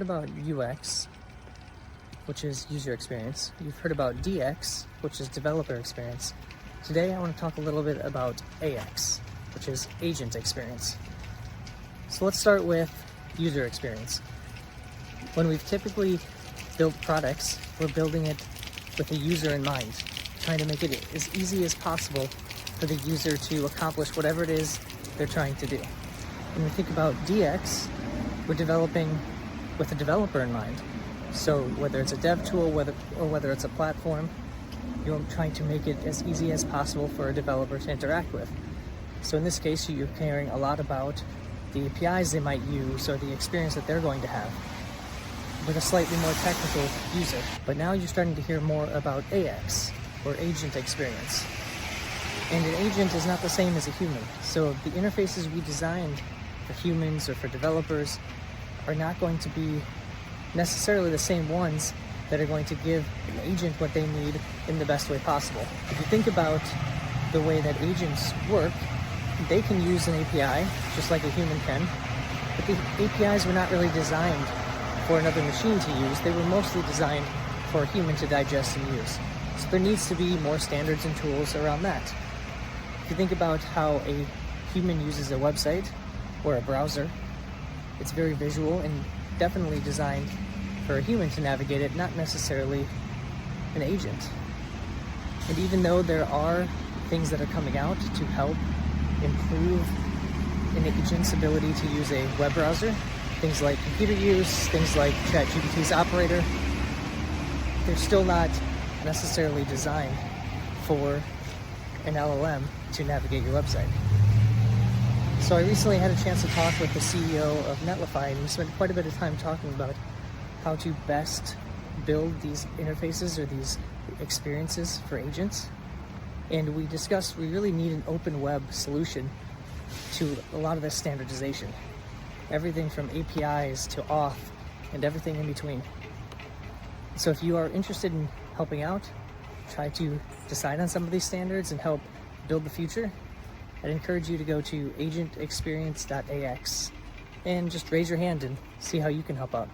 About UX, which is user experience. You've heard about DX, which is developer experience. Today I want to talk a little bit about AX, which is agent experience. So let's start with user experience. When we've typically built products, we're building it with a user in mind, trying to make it as easy as possible for the user to accomplish whatever it is they're trying to do. When we think about DX, we're developing with a developer in mind. So whether it's a dev tool, whether it's a platform, you're trying to make it as easy as possible for a developer to interact with. So in this case, you're caring a lot about the APIs they might use or the experience that they're going to have with a slightly more technical user. But now you're starting to hear more about AX, or agent experience. And an agent is not the same as a human. So the interfaces we designed for humans or for developers are not going to be necessarily the same ones that are going to give an agent what they need in the best way possible. If you think about the way that agents work, they can use an API just like a human can, but the APIs were not really designed for another machine to use. They were mostly designed for a human to digest and use. So there needs to be more standards and tools around that. If you think about how a human uses a website or a browser, it's very visual and definitely designed for a human to navigate it, not necessarily an agent. And even though there are things that are coming out to help improve an agent's ability to use a web browser, things like computer use, things like ChatGPT's operator, they're still not necessarily designed for an LLM to navigate your website. So I recently had a chance to talk with the CEO of Netlify, and we spent quite a bit of time talking about how to best build these interfaces or these experiences for agents. And we discussed we really need an open web solution to a lot of this standardization. Everything from APIs to auth and everything in between. So if you are interested in helping out, try to decide on some of these standards and help build the future, I'd encourage you to go to agentexperience.ax and just raise your hand and see how you can help out.